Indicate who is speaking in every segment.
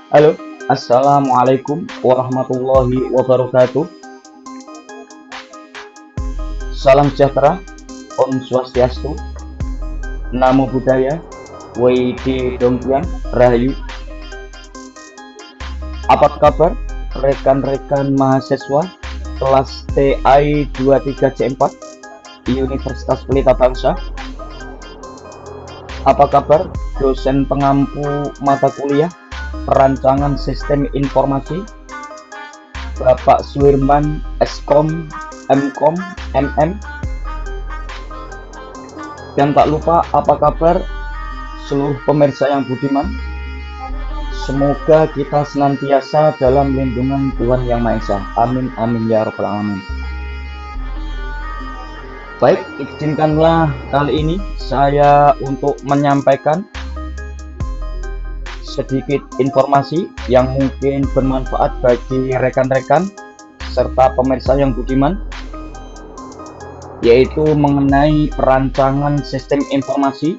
Speaker 1: Halo, assalamualaikum warahmatullahi wabarakatuh. Salam sejahtera, Om Swastiastu, Namo Buddhaya, Wei Dongkyang, Rahayu. Apa kabar rekan-rekan mahasiswa kelas TI 23C4 Universitas Pelita Bangsa? Apa kabar dosen pengampu mata kuliah Perancangan Sistem Informasi Bapak Suirman Skom, Mkom, MM? Dan tak lupa, apa kabar seluruh pemirsa yang budiman? Semoga kita senantiasa dalam lindungan Tuhan Yang Maha Esa. Amin, amin ya rabbal alamin. Baik, izinkanlah kali ini saya untuk menyampaikan sedikit informasi yang mungkin bermanfaat bagi rekan-rekan serta pemirsa yang budiman, yaitu mengenai perancangan sistem informasi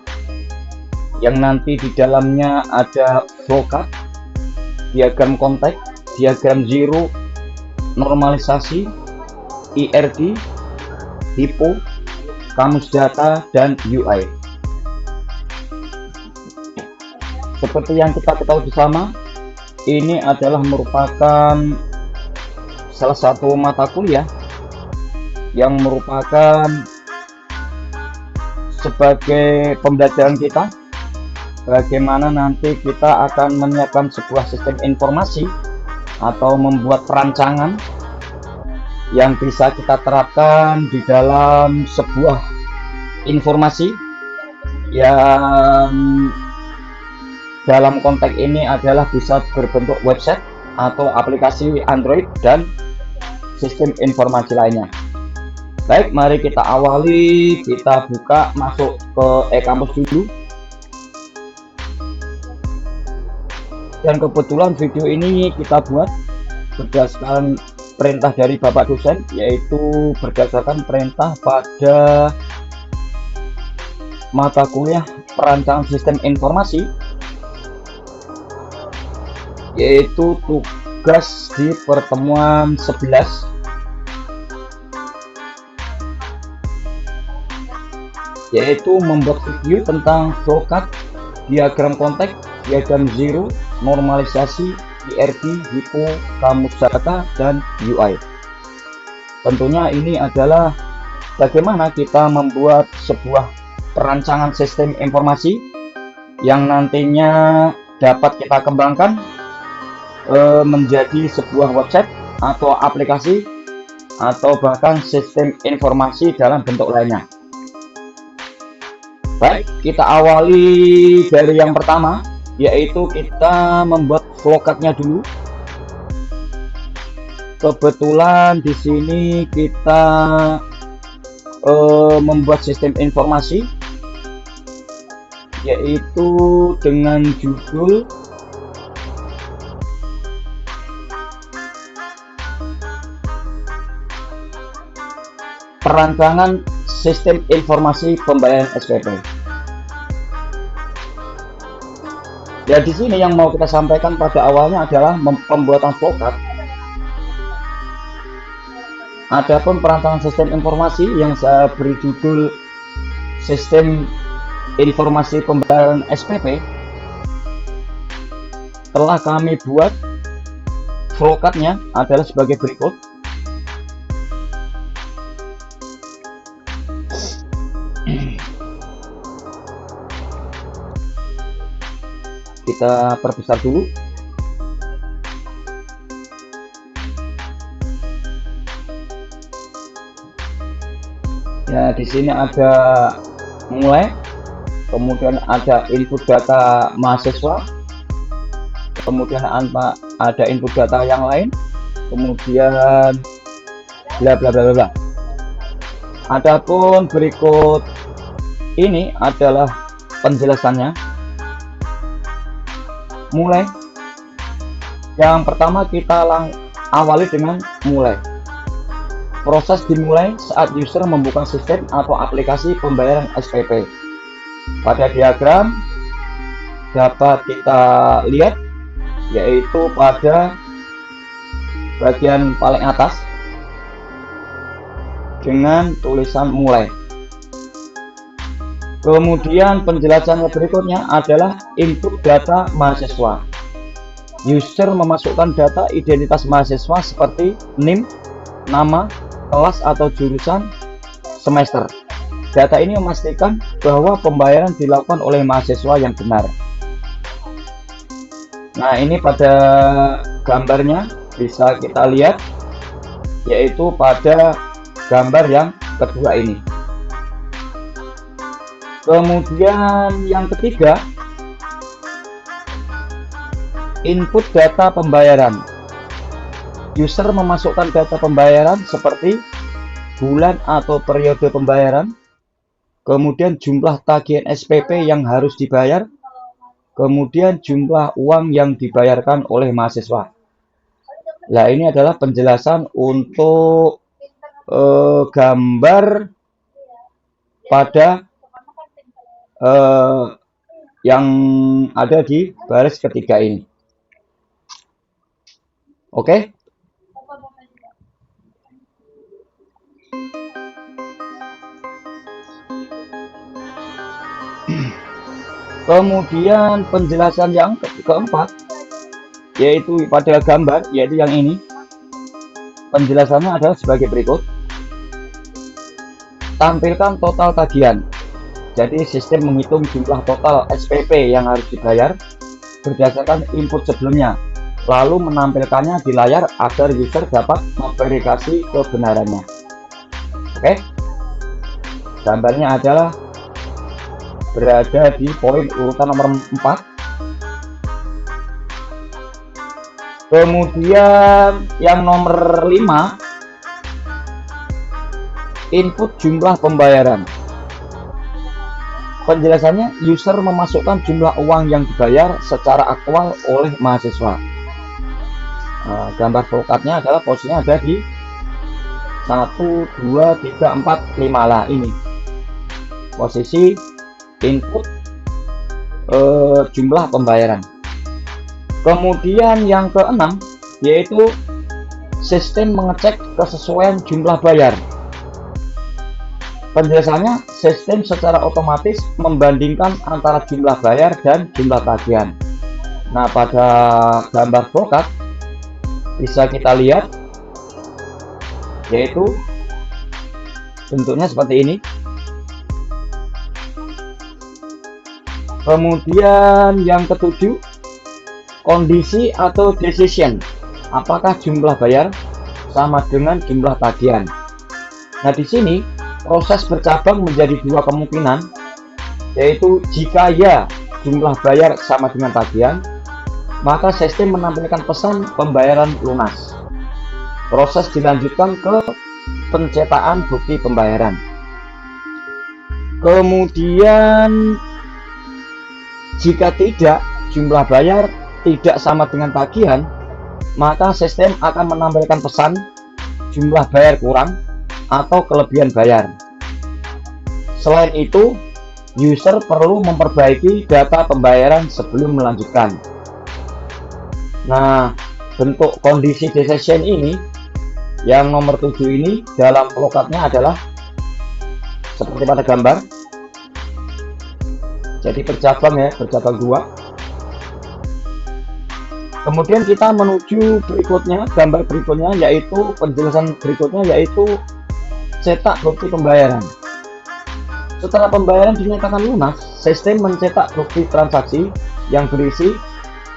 Speaker 1: yang nanti di dalamnya ada flowchart, diagram konteks, diagram zero, normalisasi, IRD, HIPPO, kamus data, dan UI. Seperti yang kita ketahui bersama, ini adalah merupakan salah satu mata kuliah yang merupakan sebagai pembelajaran kita bagaimana nanti kita akan menyiapkan sebuah sistem informasi atau membuat perancangan yang bisa kita terapkan di dalam sebuah informasi yang dalam konteks ini adalah bisa berbentuk website atau aplikasi Android dan sistem informasi lainnya. Baik, mari kita awali, kita buka masuk ke e-kampus dulu. Dan kebetulan video ini kita buat berdasarkan perintah dari Bapak dosen, yaitu berdasarkan perintah pada mata kuliah perancangan sistem informasi, yaitu tugas di pertemuan 11, yaitu membuat video tentang flowchart, diagram konteks, diagram zero, normalisasi, IRD, HIPPO, kamus data, dan UI. Tentunya ini adalah bagaimana kita membuat sebuah perancangan sistem informasi yang nantinya dapat kita kembangkan menjadi sebuah website atau aplikasi atau bahkan sistem informasi dalam bentuk lainnya. Baik, kita awali dari yang pertama, yaitu kita membuat flowchart-nya dulu. Kebetulan di sini kita membuat sistem informasi, yaitu dengan judul Perancangan Sistem Informasi Pembayaran SPP. Ya, di sini yang mau kita sampaikan pada awalnya adalah pembuatan flowchart. Adapun perancangan sistem informasi yang saya beri judul Sistem Informasi Pembayaran SPP, telah kami buat flowchart-nya adalah sebagai berikut. Kita perbesar dulu. Ya, di sini ada mulai, kemudian ada input data mahasiswa, kemudian ada input data yang lain, kemudian bla bla bla bla. Adapun berikut ini adalah penjelasannya. Mulai, yang pertama kita awali dengan mulai. Proses dimulai saat user membuka sistem atau aplikasi pembayaran SPP. Pada diagram dapat kita lihat yaitu pada bagian paling atas dengan tulisan mulai. Kemudian penjelasannya berikutnya adalah input data mahasiswa. User memasukkan data identitas mahasiswa seperti NIM, nama, kelas atau jurusan, semester. Data ini memastikan bahwa pembayaran dilakukan oleh mahasiswa yang benar. Nah, ini pada gambarnya bisa kita lihat, yaitu pada gambar yang kedua ini. Kemudian yang ketiga, input data pembayaran. User memasukkan data pembayaran seperti bulan atau periode pembayaran, kemudian jumlah tagihan SPP yang harus dibayar, kemudian jumlah uang yang dibayarkan oleh mahasiswa. Nah, ini adalah penjelasan untuk gambar pada yang ada di baris ketiga ini. Oke. Kemudian penjelasan yang keempat, yaitu pada gambar, yaitu yang ini. Penjelasannya adalah sebagai berikut. Tampilkan total tagihan. Jadi sistem menghitung jumlah total SPP yang harus dibayar berdasarkan input sebelumnya, lalu menampilkannya di layar agar user dapat memverifikasi kebenarannya. Oke. Gambarnya adalah berada di poin urutan nomor 4. Kemudian yang nomor 5, input jumlah pembayaran. Penjelasannya, user memasukkan jumlah uang yang dibayar secara aktual oleh mahasiswa. Nah, gambar flowchartnya adalah posisinya ada di 1, 2, 3, 4, 5 lah ini. Posisi input jumlah pembayaran. Kemudian yang keenam, yaitu sistem mengecek kesesuaian jumlah bayar. Penjelasannya, sistem secara otomatis membandingkan antara jumlah bayar dan jumlah tagihan. Nah, pada gambar flowchart bisa kita lihat, yaitu bentuknya seperti ini. Kemudian yang ketujuh, kondisi atau decision. Apakah jumlah bayar sama dengan jumlah tagihan? Nah, di sini proses bercabang menjadi dua kemungkinan, yaitu jika ya jumlah bayar sama dengan tagihan, maka sistem menampilkan pesan pembayaran lunas. Proses dilanjutkan ke pencetakan bukti pembayaran. Kemudian jika tidak, jumlah bayar tidak sama dengan tagihan, maka sistem akan menampilkan pesan jumlah bayar kurang atau kelebihan bayar. Selain itu, user perlu memperbaiki data pembayaran sebelum melanjutkan. Nah, bentuk kondisi decision ini yang nomor 7 ini dalam flowchartnya adalah seperti pada gambar. Jadi bercabang ya, bercabang dua. Kemudian kita menuju berikutnya, gambar berikutnya, yaitu penjelasan berikutnya, yaitu cetak bukti pembayaran. Setelah pembayaran dinyatakan lunas, sistem mencetak bukti transaksi yang berisi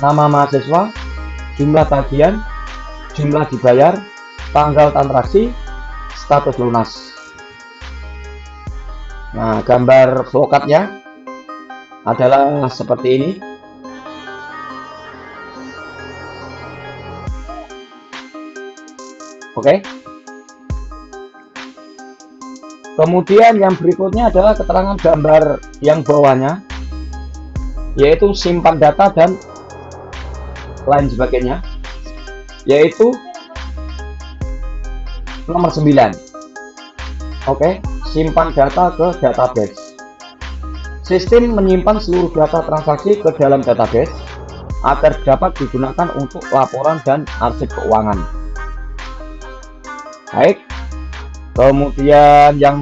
Speaker 1: nama mahasiswa, jumlah tagihan, jumlah dibayar, tanggal transaksi, status lunas. Nah, gambar flowchartnya adalah seperti ini. Oke. Kemudian yang berikutnya adalah keterangan gambar yang bawahnya, yaitu simpan data dan lain sebagainya, yaitu nomor 9. Oke, simpan data ke database. Sistem menyimpan seluruh data transaksi ke dalam database. agar dapat digunakan untuk laporan dan arsip keuangan. Baik, kemudian yang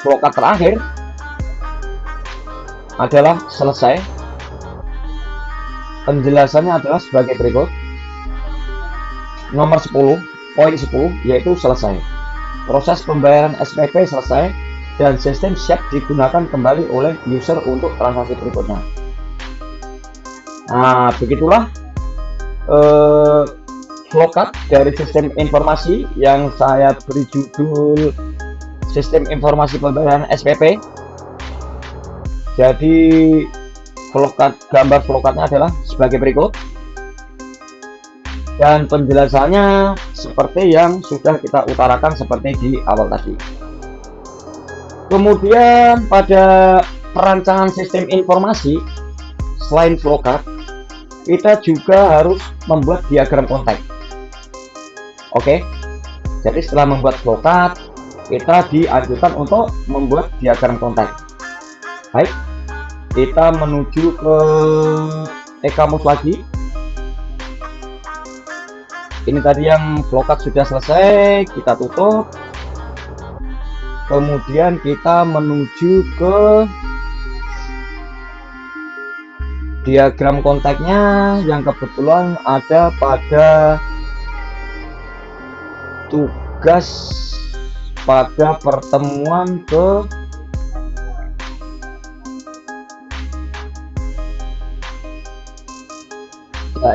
Speaker 1: flowcard terakhir adalah selesai. Penjelasannya adalah sebagai berikut. Nomor 10, poin 10, yaitu selesai. Proses pembayaran SPP selesai dan sistem siap digunakan kembali oleh user untuk transaksi berikutnya. Nah, begitulah flowcard dari sistem informasi yang saya beri judul sistem informasi pembayaran SPP. Jadi flowcard, gambar flowcardnya adalah sebagai berikut, dan penjelasannya seperti yang sudah kita utarakan seperti di awal tadi. Kemudian pada perancangan sistem informasi, selain flowcard, kita juga harus membuat diagram kontak. Oke, jadi setelah membuat flowcard, kita dianjurkan untuk membuat diagram kontak. Baik, kita menuju ke e-kamus lagi. Ini tadi yang flowcard sudah selesai, kita tutup. Kemudian kita menuju ke diagram kontaknya yang kebetulan ada pada tugas pada pertemuan ke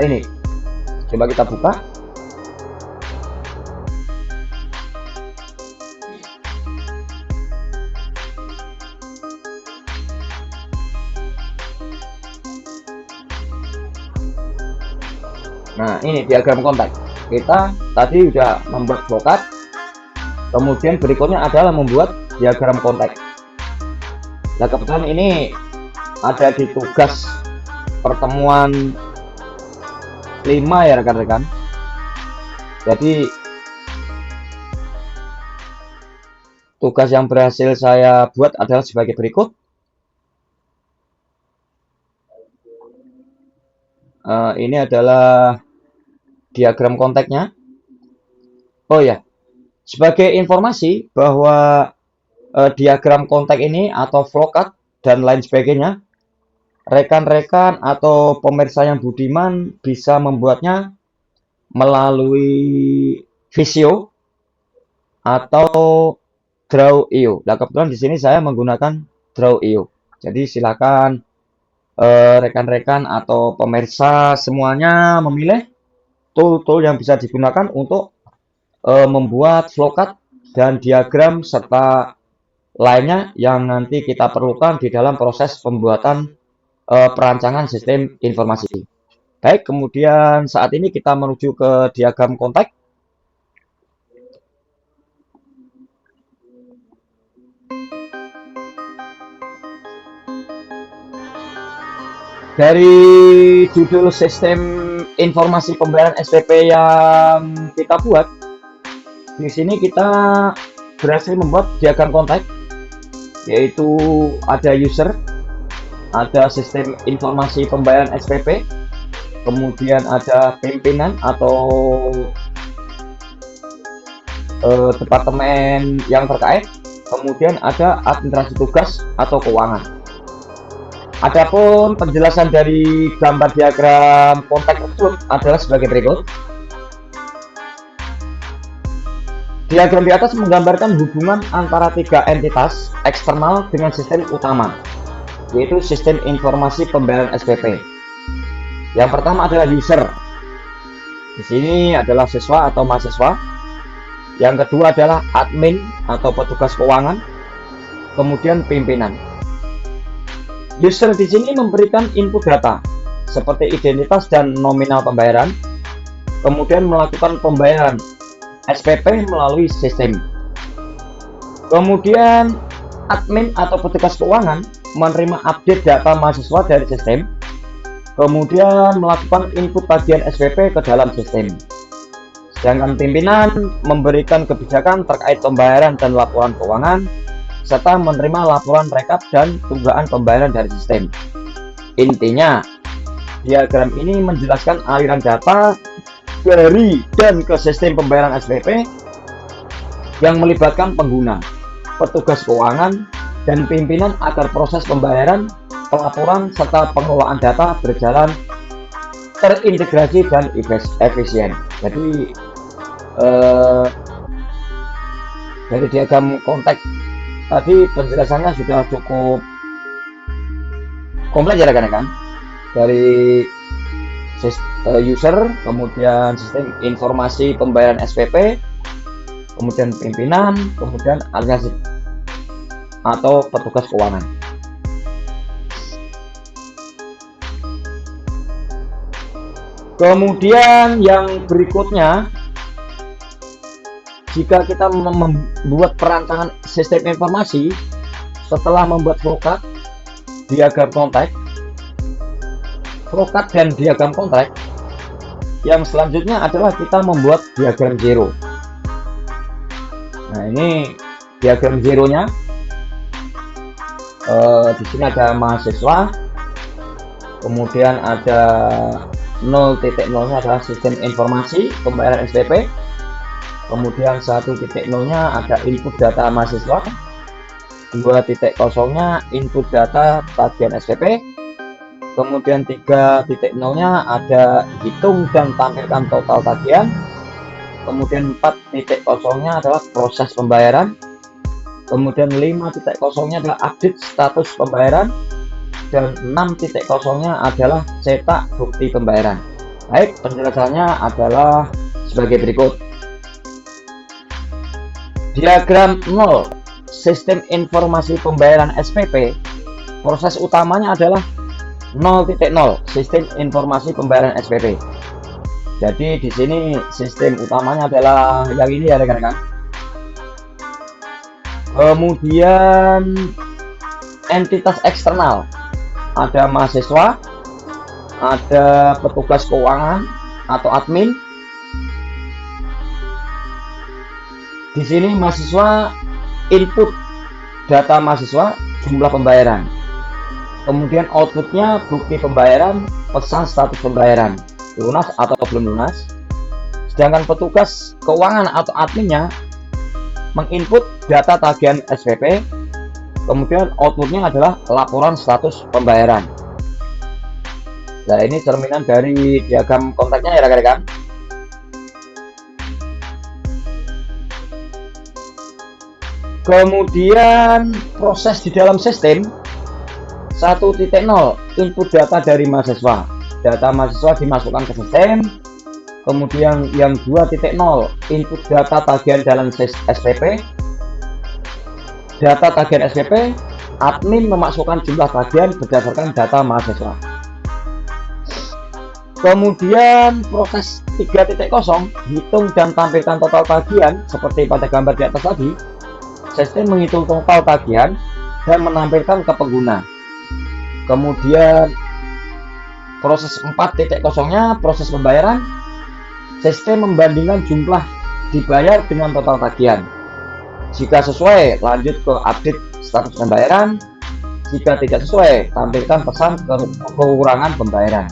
Speaker 1: ini. Coba kita buka. Nah, ini diagram kontak. Kita tadi sudah membuat flowcard. Kemudian berikutnya adalah membuat diagram kontak. Nah, kebetulan ini ada di tugas pertemuan 5 ya rekan-rekan. Jadi tugas yang berhasil saya buat adalah sebagai berikut. Ini adalah diagram kontaknya. Oh ya, sebagai informasi bahwa diagram kontak ini atau flowcard dan lain sebagainya, rekan-rekan atau pemirsa yang budiman bisa membuatnya melalui Visio atau Draw.io. Nah, kebetulan di sini saya menggunakan Draw.io. Jadi silakan rekan-rekan atau pemirsa semuanya memilih tool-tool yang bisa digunakan untuk membuat flowcard dan diagram serta lainnya yang nanti kita perlukan di dalam proses pembuatan perancangan sistem informasi. Baik, kemudian saat ini kita menuju ke diagram kontak. Dari judul sistem informasi pembayaran SPP yang kita buat, di sini kita berhasil membuat diagram kontak, yaitu ada user, ada sistem informasi pembayaran SPP, kemudian ada pimpinan atau departemen yang terkait, kemudian ada administrasi tugas atau keuangan. Adapun penjelasan dari gambar diagram kontak tersebut adalah sebagai berikut. Diagram di atas menggambarkan hubungan antara tiga entitas eksternal dengan sistem utama, yaitu sistem informasi pembayaran SPP. Yang pertama adalah user. Di sini adalah siswa atau mahasiswa. Yang kedua adalah admin atau petugas keuangan. Kemudian pimpinan. User di sini memberikan input data seperti identitas dan nominal pembayaran, kemudian melakukan pembayaran SPP melalui sistem. Kemudian admin atau petugas keuangan menerima update data mahasiswa dari sistem, kemudian melakukan input tagihan SPP ke dalam sistem. Sedangkan pimpinan memberikan kebijakan terkait pembayaran dan laporan keuangan, serta menerima laporan rekap dan tunggakan pembayaran dari sistem. Intinya, Diagram ini menjelaskan aliran data dari dan ke sistem pembayaran SPP yang melibatkan pengguna, petugas keuangan, dan pimpinan agar proses pembayaran, pelaporan, serta pengelolaan data berjalan terintegrasi dan efisien. Jadi dari diagram konteks tadi penjelasannya sudah cukup kompleks ya rekan-rekan, dari user, kemudian sistem informasi pembayaran SPP, kemudian pimpinan, kemudian organisasi atau petugas keuangan. Kemudian yang berikutnya, jika kita membuat perancangan sistem informasi setelah membuat flowchart, diagram konteks, flowchart dan diagram konteks, yang selanjutnya adalah kita membuat diagram zero. Nah, ini diagram zeronya. Di sini ada mahasiswa, kemudian ada 0.0-nya adalah sistem informasi pembayaran SPP, kemudian 1.0-nya ada input data mahasiswa, 2.0-nya input data tagihan SPP, kemudian 3.0-nya ada hitung dan tampilkan total tagihan, kemudian 4.0-nya adalah proses pembayaran, kemudian 5.0-nya adalah update status pembayaran, dan 6.0-nya adalah cetak bukti pembayaran. Baik, penjelasannya adalah sebagai berikut. Diagram 0, sistem informasi pembayaran SPP, proses utamanya adalah 0.0, sistem informasi pembayaran SPP. Jadi di sini sistem utamanya adalah yang ini ya rekan-rekan. Kemudian entitas eksternal, ada mahasiswa, ada petugas keuangan atau admin. Di sini mahasiswa input data mahasiswa jumlah pembayaran, kemudian outputnya bukti pembayaran, pesan status pembayaran, lunas atau belum lunas. Sedangkan petugas keuangan atau adminnya menginput data tagihan SPP, kemudian outputnya adalah laporan status pembayaran. Nah, ini cerminan dari diagram konteksnya ya rekan-rekan. Kemudian proses di dalam sistem 1.0, input data dari mahasiswa. Data mahasiswa dimasukkan ke sistem. Kemudian yang 2.0, input data tagihan dalam SPP. Data tagihan SPP, admin memasukkan jumlah tagihan berdasarkan data mahasiswa. Kemudian proses 3.0, hitung dan tampilkan total tagihan seperti pada gambar di atas tadi. Sistem menghitung total tagihan dan menampilkan ke pengguna. Kemudian proses 4.0-nya proses pembayaran. Sistem membandingkan jumlah dibayar dengan total tagihan. Jika sesuai, lanjut ke update status pembayaran. Jika tidak sesuai, tampilkan pesan kekurangan pembayaran.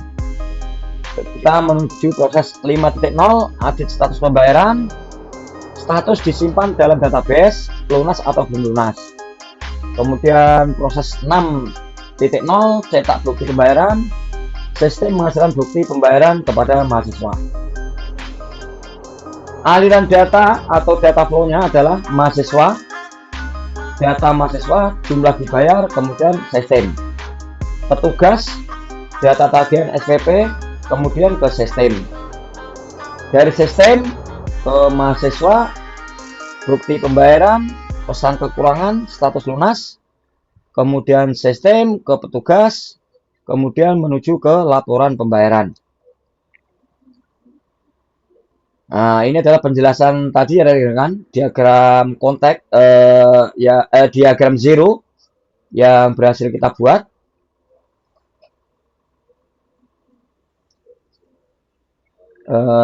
Speaker 1: Kita menuju proses 5.0, update status pembayaran. Status disimpan dalam database, lunas atau belum lunas. Kemudian proses 6.0, cetak bukti pembayaran. Sistem menghasilkan bukti pembayaran kepada mahasiswa. Aliran data atau data flow-nya adalah mahasiswa, data mahasiswa, jumlah dibayar, kemudian sistem. Petugas, data tagihan SPP, kemudian ke sistem. Dari sistem ke mahasiswa, bukti pembayaran, pesan kekurangan, status lunas, kemudian sistem ke petugas, kemudian menuju ke laporan pembayaran. Nah, ini adalah penjelasan tadi ya rekan, diagram konteks diagram zero yang berhasil kita buat.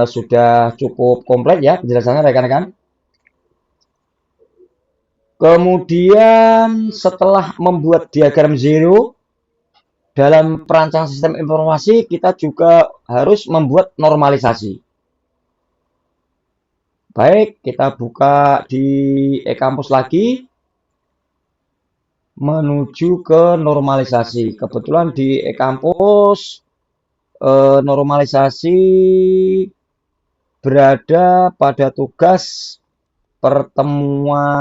Speaker 1: Sudah cukup kompleks ya penjelasannya rekan-rekan. Kemudian setelah membuat diagram zero, dalam perancang sistem informasi kita juga harus membuat normalisasi. Baik, kita buka di e-kampus lagi, menuju ke normalisasi. Kebetulan di e-kampus normalisasi berada pada tugas pertemuan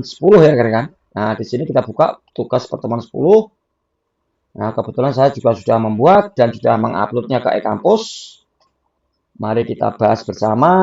Speaker 1: 10 ya rekan-rekan. Nah, di sini kita buka tugas pertemuan 10. Nah, kebetulan saya juga sudah membuat dan sudah menguploadnya ke e-kampus. Mari kita bahas bersama.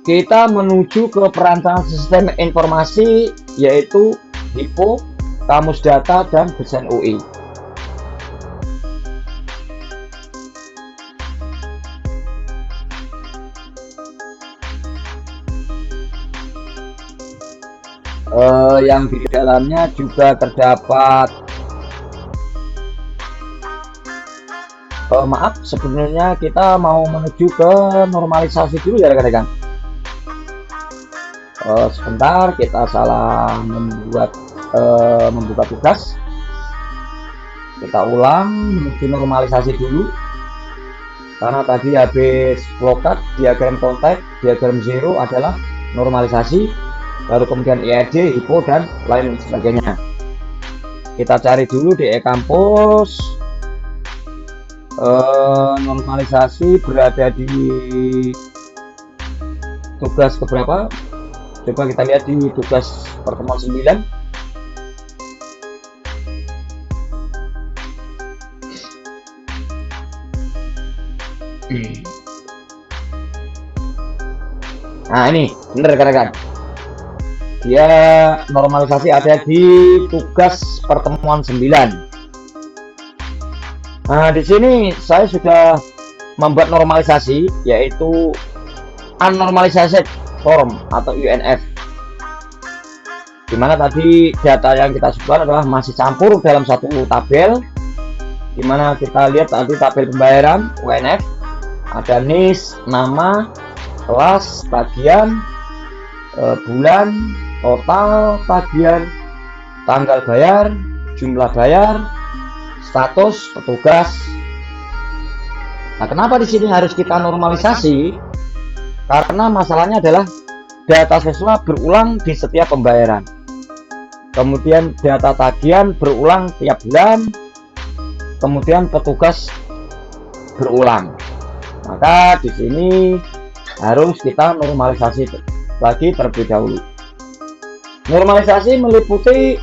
Speaker 1: Kita menuju ke perancangan sistem informasi yaitu HIPO, Kamus Data, dan Desain UI. Yang di dalamnya juga terdapat maaf, sebenarnya kita mau menuju ke normalisasi dulu ya rekan-rekan. Sebentar, kita salah membuka tugas. Kita ulang menuju normalisasi dulu. Karena tadi habis flowcard, diagram kontak, diagram zero adalah normalisasi, baru kemudian IRD, HIPO, dan lain sebagainya. Kita cari dulu di e-kampus. Normalisasi berada di tugas keberapa? Coba kita lihat di tugas pertemuan 9. Nah, ini benar rekan-rekan. Dia normalisasi ada di tugas pertemuan 9. Nah, di sini saya sudah membuat normalisasi yaitu unnormalized form atau UNF. Dimana tadi data yang kita sebutkan adalah masih campur dalam satu tabel. Dimana kita lihat tadi tabel pembayaran UNF, ada NIS, nama, kelas, tagihan, bulan, total tagihan, tanggal bayar, jumlah bayar, status petugas. Nah, kenapa di sini harus kita normalisasi? Karena masalahnya adalah data siswa berulang di setiap pembayaran. Kemudian data tagihan berulang tiap bulan. Kemudian petugas berulang. Maka di sini harus kita normalisasi lagi terlebih dahulu. Normalisasi meliputi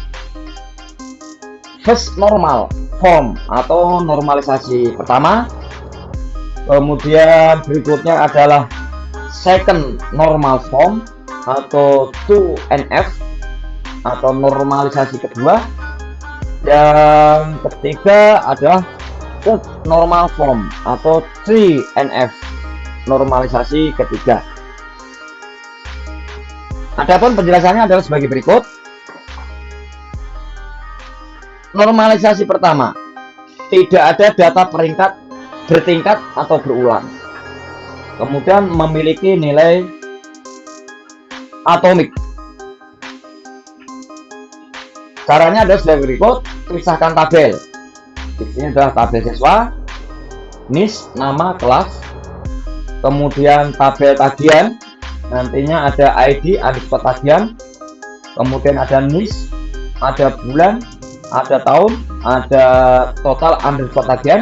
Speaker 1: first normal form atau normalisasi pertama. Kemudian berikutnya adalah second normal form atau 2NF atau normalisasi kedua. Yang ketiga adalah third normal form atau 3NF normalisasi ketiga. Adapun penjelasannya adalah sebagai berikut. Normalisasi pertama, tidak ada data peringkat bertingkat atau berulang. Kemudian memiliki nilai atomik. Caranya adalah sebagai berikut. Pisahkan tabel. Di sini adalah tabel siswa, NIS, nama, kelas. Kemudian tabel tagihan. Nantinya ada ID underscore tagihan. Kemudian ada NIS, ada bulan, ada tahun, ada total underscore tagihan.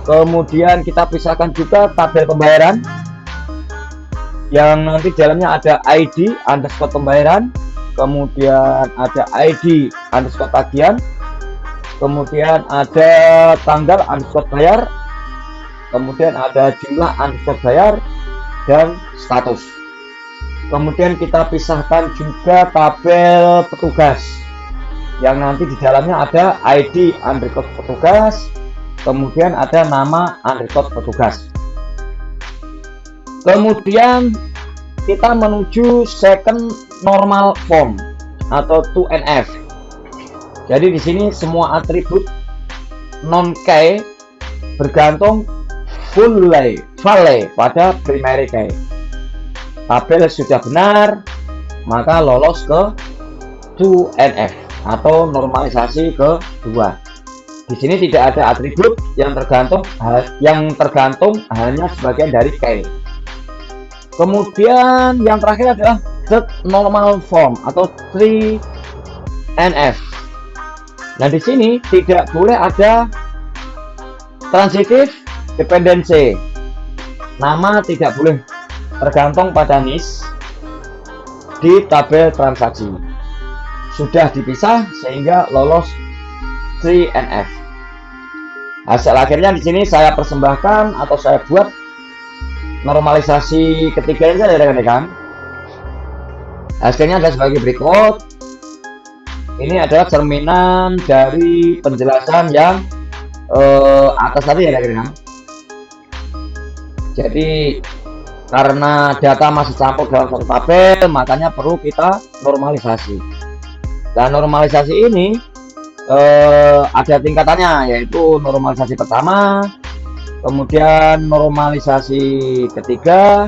Speaker 1: Kemudian kita pisahkan juga tabel pembayaran yang nanti dalamnya ada ID underscore pembayaran, kemudian ada ID underscore tagihan, kemudian ada tanggal underscore bayar, kemudian ada jumlah underscore bayar, dan status. Kemudian kita pisahkan juga tabel petugas yang nanti di dalamnya ada ID underscore petugas, kemudian ada nama underscore petugas. Kemudian kita menuju second normal form atau 2NF. Jadi di sini semua atribut non key bergantung fully pada primary key. Tabel sudah benar, maka lolos ke 2NF atau normalisasi kedua. Di sini tidak ada atribut yang tergantung hanya sebagian dari key. Kemudian yang terakhir adalah third normal form atau 3NF. Nah, di sini tidak boleh ada transitive dependency. Nama tidak boleh tergantung pada NIS di tabel transaksi. Sudah dipisah sehingga lolos 3NF. Hasil akhirnya di sini saya persembahkan atau saya buat normalisasi ketiga ini, rekan-rekan. Hasilnya adalah sebagai berikut. Ini adalah cerminan dari penjelasan yang atas tadi ya, rekan-rekan. Jadi karena data masih campur dalam satu tabel, makanya perlu kita normalisasi. Dan normalisasi ini ada tingkatannya, yaitu normalisasi pertama, kemudian normalisasi ketiga,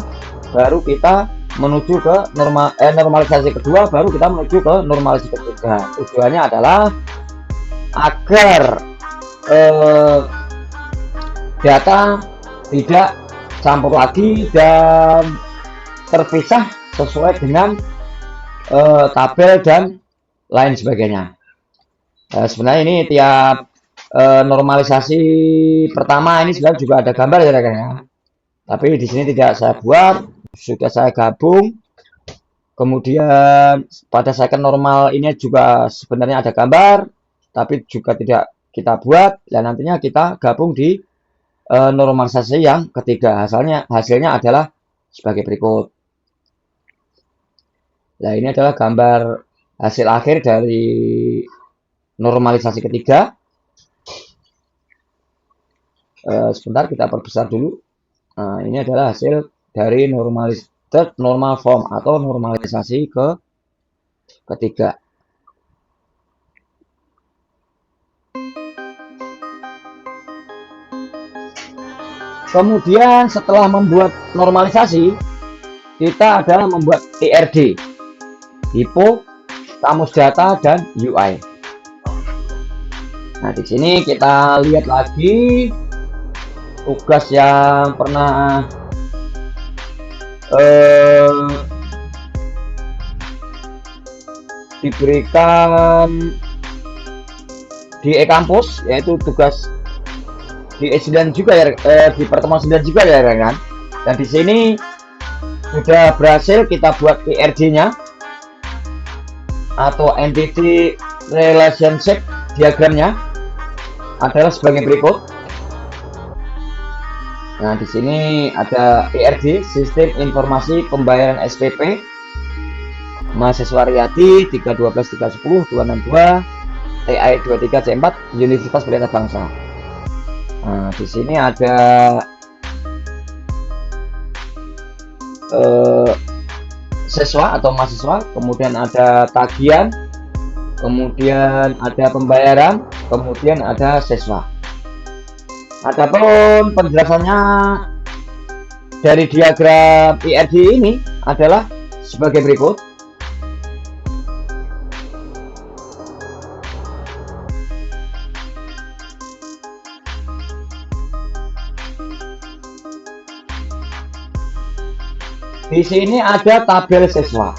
Speaker 1: baru kita menuju ke normalisasi kedua, baru kita menuju ke normalisasi ketiga. Tujuannya adalah agar data tidak campur lagi dan terpisah sesuai dengan tabel dan lain sebagainya. Sebenarnya ini tiap normalisasi pertama ini sebenarnya juga ada gambar ya, rekan ya. Tapi di sini tidak saya buat, sudah saya gabung. Kemudian pada second normal ini juga sebenarnya ada gambar, tapi juga tidak kita buat. Dan nantinya kita gabung di normalisasi yang ketiga. Hasilnya adalah sebagai berikut. Nah, ini adalah gambar hasil akhir dari normalisasi ketiga. Sebentar kita perbesar dulu. Nah, ini adalah hasil dari third normal form atau normalisasi ketiga. Kemudian setelah membuat normalisasi, kita adalah membuat TRD, Typo, kamus data, dan UI. Nah, di sini kita lihat lagi tugas yang pernah diberikan di e-kampus, yaitu tugas di E9 juga ya, di pertemuan 9 juga ya, kan? Dan di sini sudah berhasil kita buat ERD-nya atau entity relationship diagramnya adalah sebagai berikut. Nah, di sini ada ERD, Sistem Informasi Pembayaran SPP, mahasiswa Riyadi 312 310 262 TI 23 C4 Universitas Pelita Bangsa. Nah, di sini ada siswa atau mahasiswa, kemudian ada tagihan, kemudian ada pembayaran, kemudian ada siswa. Adapun penjelasannya dari diagram ERD ini adalah sebagai berikut. Di sini ada tabel siswa,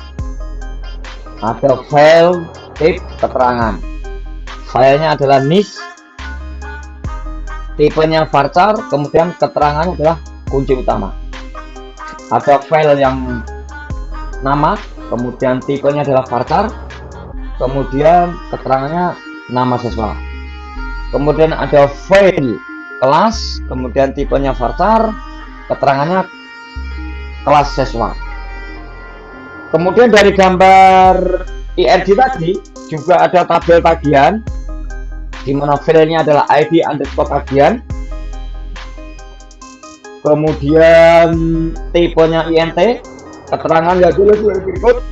Speaker 1: ada file tip keterangan, filenya adalah NIS, tipenya varchar, kemudian keterangannya adalah kunci utama. Ada file yang nama, kemudian tipenya adalah varchar, kemudian keterangannya nama siswa. Kemudian ada file kelas, kemudian tipenya varchar, keterangannya kelas siswa. Kemudian dari gambar ERD tadi juga ada tabel tagihan, di mana filenya adalah ID underscore tagihan, kemudian tipenya INT, keterangan yang dulu berikut,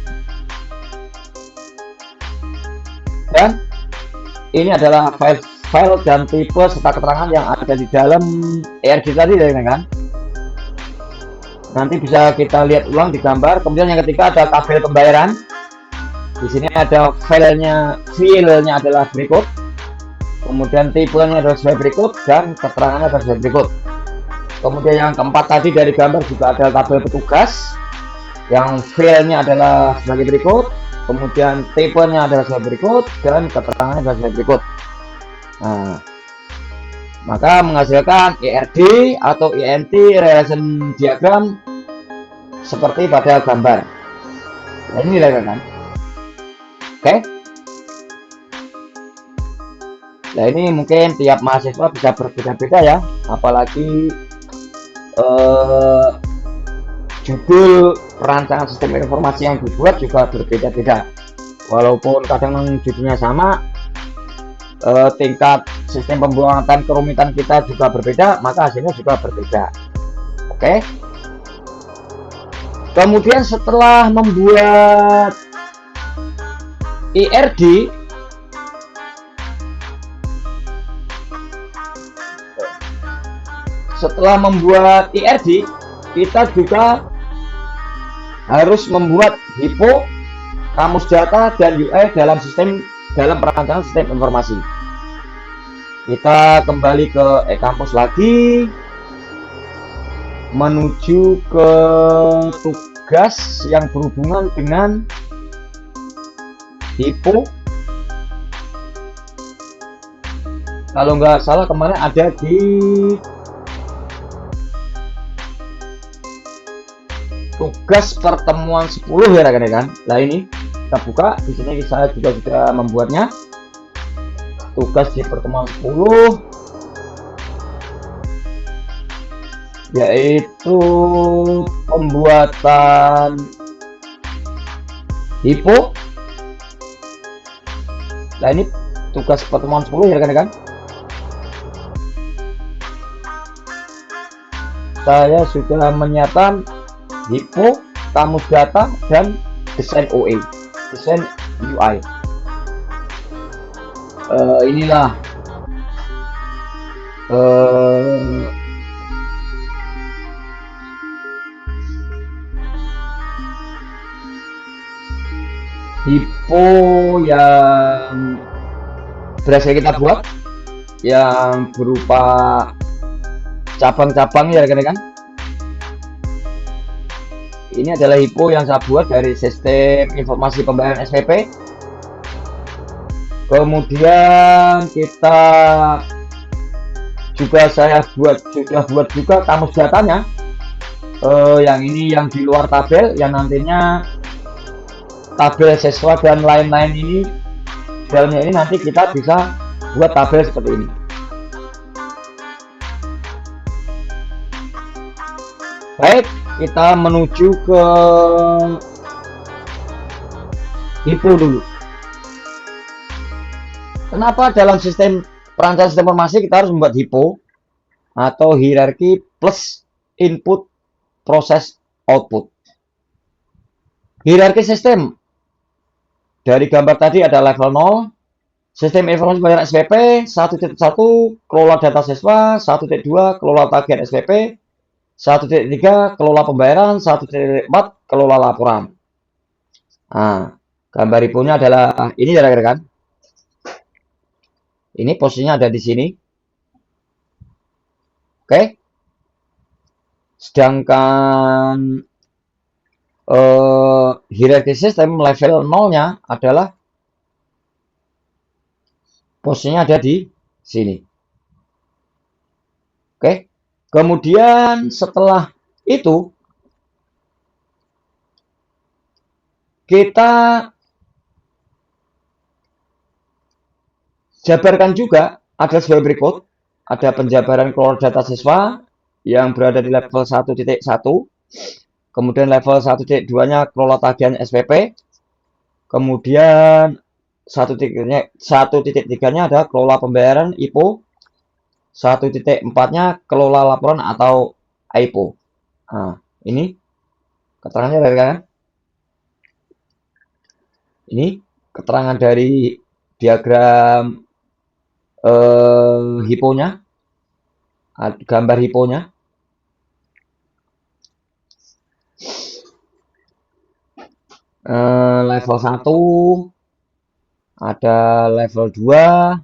Speaker 1: dan ini adalah file dan tipe serta keterangan yang ada di dalam ERG tadi ya kan. Nanti bisa kita lihat ulang di gambar. Kemudian yang ketiga ada tabel pembayaran. Di sini ada filenya adalah berikut. Kemudian tipenya adalah sebagai berikut dan keterangannya adalah sebagai berikut. Kemudian yang keempat tadi dari gambar juga ada tabel petugas yang filenya adalah sebagai berikut. Kemudian tipenya adalah sebagai berikut dan keterangannya adalah sebagai berikut. Nah, maka menghasilkan ERD atau ENT relation diagram seperti pada gambar. Nah, ini kan. Oke. Nah, ini mungkin tiap mahasiswa bisa berbeda-beda ya, apalagi judul perancangan sistem informasi yang dibuat juga berbeda-beda. Walaupun kadang judulnya sama, tingkat sistem pembuatan kerumitan kita juga berbeda, maka hasilnya juga berbeda. Oke. Kemudian setelah membuat ERD, kita juga harus membuat HIPO, kamus data, dan UI dalam perancangan sistem informasi. Kita kembali ke e-kampus lagi, menuju ke tugas yang berhubungan dengan HIPO. Kalau nggak salah kemarin ada di tugas pertemuan 10 ya rekan-rekan. Nah, ini kita buka di sini, saya juga sudah membuatnya. Tugas di pertemuan 10 yaitu pembuatan HIPO. Nah, ini tugas pertemuan 10 ya rekan-rekan. Saya sudah menyiapkan HIPO, kamus data, dan desain OE, desain UI. Inilah HIPO yang berhasil kita buat, yang berupa cabang-cabang ya rekan-rekan. Ini adalah HIPO yang saya buat dari sistem informasi pembayaran SPP. Kemudian saya sudah buat juga kamus datanya. Yang ini yang di luar tabel, yang nantinya tabel siswa dan lain-lain ini, dalamnya ini nanti kita bisa buat tabel seperti ini. Baik, kita menuju ke HIPO dulu. Kenapa dalam sistem perancangan sistem informasi kita harus membuat HIPO atau hierarki plus input proses output? Hierarki sistem dari gambar tadi ada level 0, sistem informasi pembayaran SPP 1.1 kelola data siswa, 1.2 kelola tagihan SPP, 1.3 kelola pembayaran, 1.4 kelola laporan. Nah, gambar HIPO-nya adalah ini ya rekan-rekan. Ini posisinya ada di sini. Oke. Sedangkan hierarki sistem level 0-nya adalah posisinya ada di sini. Oke. Kemudian setelah itu kita jabarkan juga ada sebagai berikut. Ada penjabaran kelola data siswa yang berada di level 1.1. Kemudian level 1.2-nya kelola tagihan SPP. Kemudian 1.3-nya ada kelola pembayaran IPO. 1.4-nya kelola laporan atau AIPO. Nah, ini keterangannya dari kan? Ini keterangan dari diagram hiponya, gambar hiponya. Level 1, ada level 2.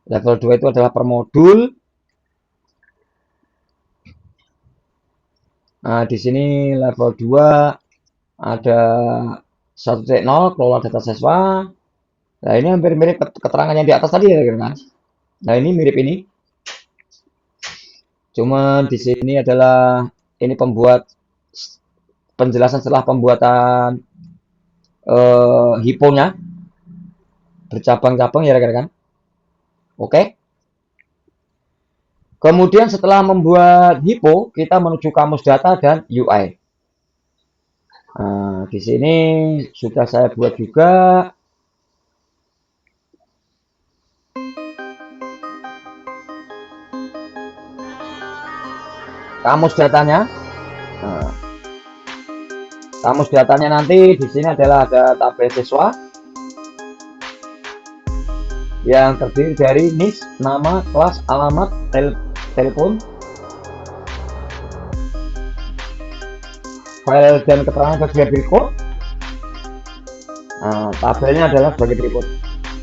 Speaker 1: Level 2 itu adalah per modul. Nah, di sini level 2 ada 1.0 kelola data siswa. Nah, ini hampir mirip keterangan yang di atas tadi ya kan? Nah, ini mirip ini. Cuman di sini adalah ini penjelasan setelah pembuatan hiponya bercabang-cabang ya rekan-rekan. Oke. Kemudian setelah membuat hipo, kita menuju kamus data dan UI. Nah, di sini sudah saya buat juga. Kamus datanya. Nah, kamus datanya nanti di sini adalah ada tabel siswa yang terdiri dari NIS, nama, kelas, alamat, telepon, file dan keterangan sebagai berikut. Nah, tabelnya adalah sebagai berikut.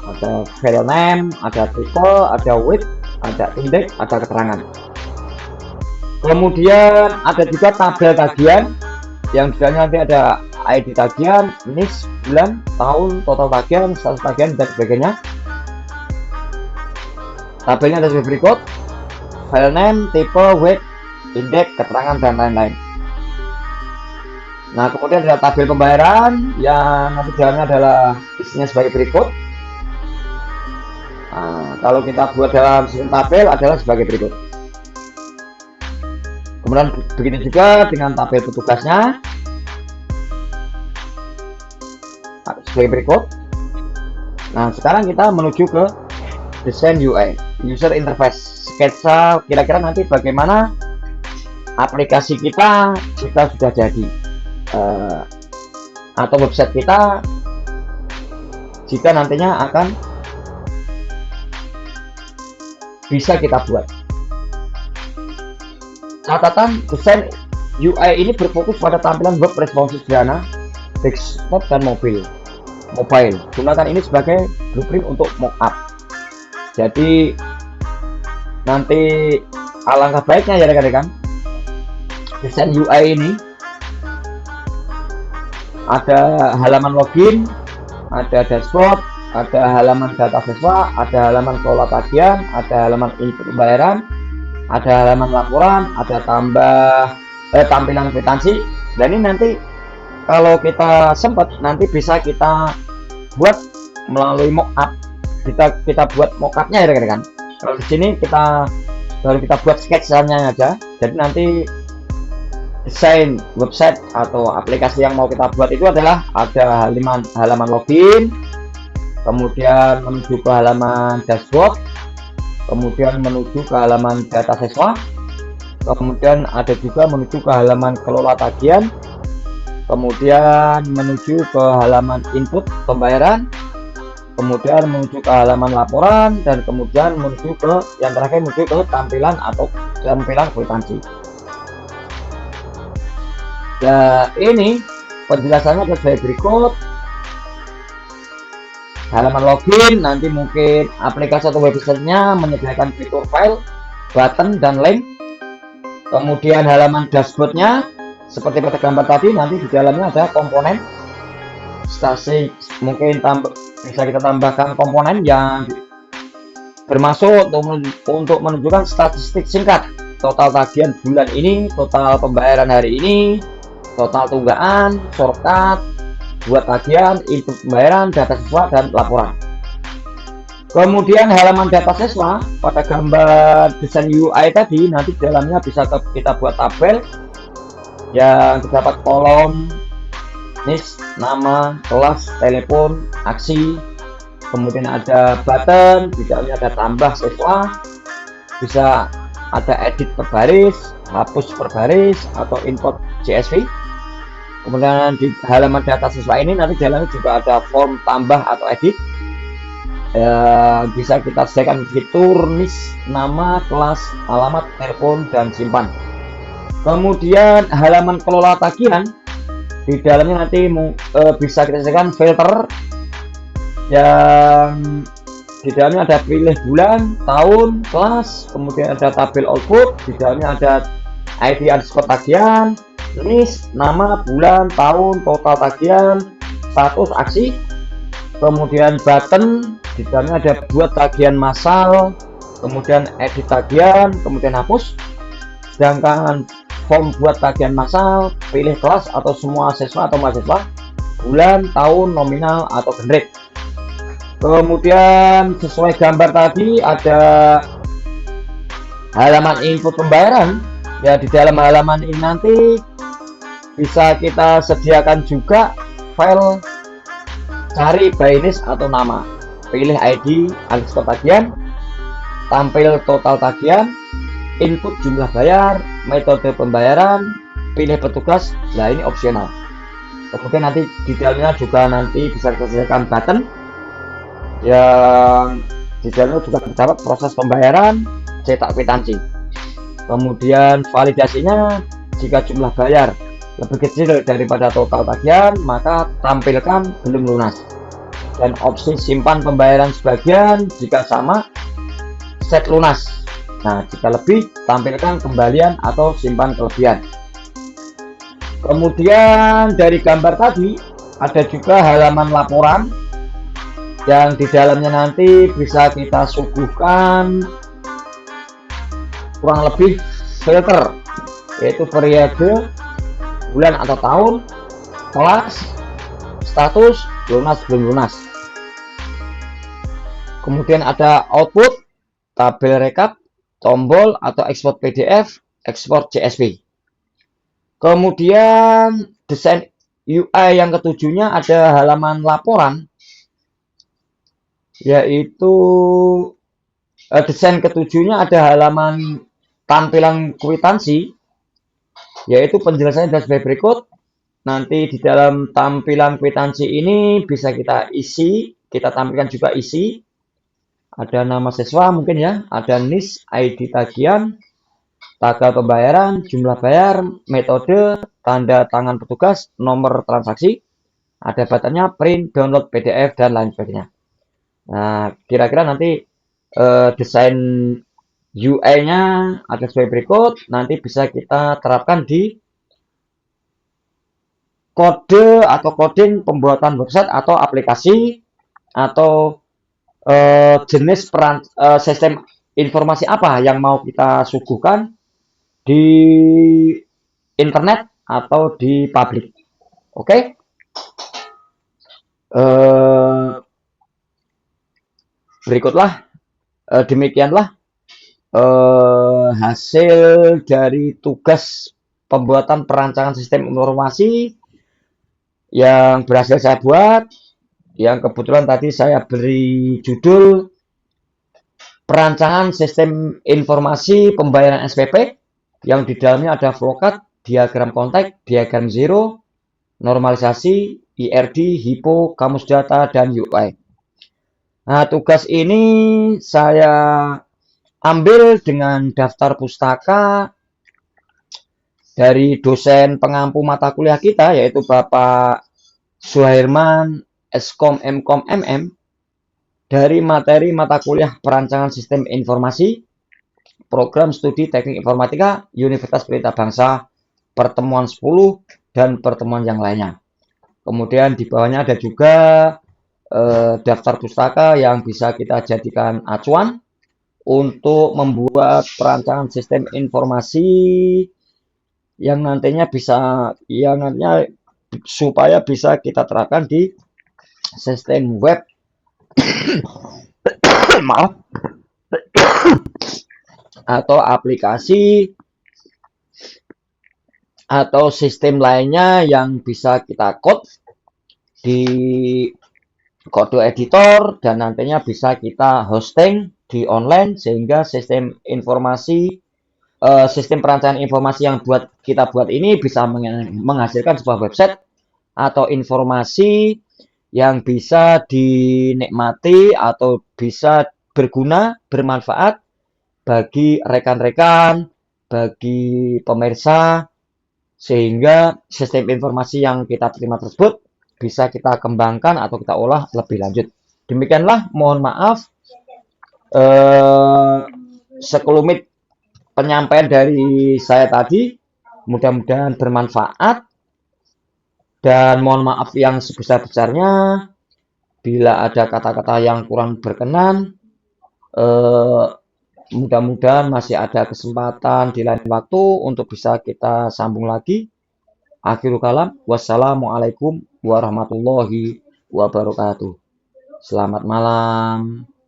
Speaker 1: Ada file name, ada tipe, ada width, ada index, ada keterangan. Kemudian ada juga tabel tagihan yang di dalamnya nanti ada ID tagihan, NIS, bulan, tahun, total tagihan, status tagihan dan sebagainya. Tabelnya ada sebagai berikut: file name, tipe, width, index, keterangan dan lain-lain. Nah, kemudian ada tabel pembayaran yang nanti dalamnya adalah isinya sebagai berikut. Nah, kalau kita buat dalam sistem tabel adalah sebagai berikut. Kemudian begitu juga dengan tabel petugasnya sebagai berikut. Nah, sekarang kita menuju ke desain UI, user interface, sketsa kira-kira nanti bagaimana aplikasi kita jika sudah jadi, atau website kita jika nantinya akan bisa kita buat. Catatan, desain UI ini berfokus pada tampilan web responsif sederhana, desktop dan mobile. Gunakan ini sebagai blueprint untuk mockup. Jadi nanti alangkah baiknya ya rekan-rekan, desain UI ini ada halaman login, ada dashboard, ada halaman data siswa, ada halaman kelola tagihan, ada halaman input pembayaran, ada halaman laporan, ada tampilan kwitansi. Dan ini nanti kalau kita sempat nanti bisa kita buat melalui mockup. Kita buat mockupnya ya rekan-rekan. Kalau di sini kita buat sketsanya aja. Jadi nanti desain website atau aplikasi yang mau kita buat itu adalah ada halaman login, kemudian menuju ke halaman dashboard, kemudian menuju ke halaman data siswa, kemudian ada juga menuju ke halaman kelola tagihan, kemudian menuju ke halaman input pembayaran, kemudian menuju ke halaman laporan, dan kemudian menuju ke yang terakhir menuju ke tampilan kwitansi. Nah, ini penjelasannya sebagai berikut. Halaman login nanti mungkin aplikasi atau websitenya menyediakan fitur file, button, dan link. Kemudian halaman dashboardnya seperti pada gambar tadi, nanti di dalamnya ada komponen statistik, mungkin bisa kita tambahkan komponen yang bermaksud untuk menunjukkan statistik singkat, total tagihan bulan ini, total pembayaran hari ini, total tunggaan, shortcut, buat tagihan, input pembayaran, data siswa, dan laporan. Kemudian halaman data siswa pada gambar desain UI tadi, nanti di dalamnya bisa kita buat tabel yang terdapat kolom NIS, nama, kelas, telepon, aksi, kemudian ada button, di dalamnya ada tambah siswa, bisa ada edit per baris, hapus per baris, atau import CSV. Kemudian di halaman data siswa ini nanti di dalamnya juga ada form tambah atau edit. Bisa kita sediakan fitur NIS, nama, kelas, alamat, telepon, dan simpan. Kemudian halaman kelola tagihan, di dalamnya nanti bisa kita sediakan filter yang di dalamnya ada pilih bulan, tahun, kelas, kemudian ada tabel output, di dalamnya ada ID underscore tagihan, list, nama, bulan, tahun, total tagihan, status aksi, kemudian button, di dalamnya ada buat tagihan massal, kemudian edit tagihan, kemudian hapus. Sedangkan form buat tagihan massal, pilih kelas atau semua siswa atau mahasiswa, bulan, tahun, nominal, atau generate. Kemudian sesuai gambar tadi ada halaman input pembayaran. Ya, di dalam halaman ini nanti bisa kita sediakan juga file cari by NIS atau nama, pilih ID underscore tagihan, tampil total tagihan, input jumlah bayar, metode pembayaran, pilih petugas. Nah, ini opsional. Kemudian nanti di dalamnya juga nanti bisa kita sediakan button yang di dalamnya juga terdapat proses pembayaran, cetak kwitansi. Kemudian validasinya, jika jumlah bayar lebih kecil daripada total tagihan, maka tampilkan belum lunas. Dan opsi simpan pembayaran sebagian, jika sama set lunas. Nah, jika lebih, tampilkan kembalian atau simpan kelebihan. Kemudian dari gambar tadi ada juga halaman laporan yang di dalamnya nanti bisa kita suguhkan kurang lebih filter, yaitu periode, bulan atau tahun, kelas, status, lunas belum lunas. Kemudian ada output, tabel rekap, tombol atau ekspor PDF, ekspor CSV. Kemudian desain UI yang ketujuhnya ada halaman laporan, yaitu desain ketujuhnya ada halaman tampilan kwitansi, yaitu penjelasannya adalah sebagai berikut. Nanti di dalam tampilan kwitansi ini bisa kita isi, kita tampilkan juga isi. Ada nama siswa mungkin ya, ada NIS, ID tagihan, tanggal pembayaran, jumlah bayar, metode, tanda tangan petugas, nomor transaksi. Ada buttonnya print, download PDF, dan lain sebagainya. Nah, kira-kira nanti desain UI-nya ada sebagai berikut. Nanti bisa kita terapkan di kode atau coding pembuatan website atau aplikasi atau jenis sistem informasi apa yang mau kita suguhkan di internet atau di publik. Oke? Berikutlah, demikianlah hasil dari tugas pembuatan perancangan sistem informasi yang berhasil saya buat, yang kebetulan tadi saya beri judul perancangan sistem informasi pembayaran SPP, yang di dalamnya ada flowchart, diagram kontak, diagram zero, normalisasi, IRD, HIPO, kamus data, dan UI. Nah, tugas ini saya ambil dengan daftar pustaka dari dosen pengampu mata kuliah kita, yaitu Bapak Suhairman, Eskom, Mkom, MM, dari materi mata kuliah perancangan sistem informasi, program studi teknik informatika, Universitas Pelita Bangsa, pertemuan 10, dan pertemuan yang lainnya. Kemudian di bawahnya ada juga daftar pustaka yang bisa kita jadikan acuan untuk membuat perancangan sistem informasi yang nantinya supaya bisa kita terapkan di sistem web maaf atau aplikasi atau sistem lainnya yang bisa kita code di kode editor dan nantinya bisa kita hosting di online, sehingga sistem informasi sistem perancangan informasi yang kita buat ini bisa menghasilkan sebuah website atau informasi yang bisa dinikmati atau bisa berguna, bermanfaat bagi rekan-rekan, bagi pemirsa, sehingga sistem informasi yang kita terima tersebut bisa kita kembangkan atau kita olah lebih lanjut. Demikianlah, mohon maaf eh, sekelumit penyampaian dari saya tadi. Mudah-mudahan bermanfaat dan mohon maaf yang sebesar-besarnya bila ada kata-kata yang kurang berkenan. Eh, Mudah-mudahan masih ada kesempatan di lain waktu untuk bisa kita sambung lagi. Akhirul kalam, wassalamualaikum warahmatullahi wabarakatuh. Selamat malam.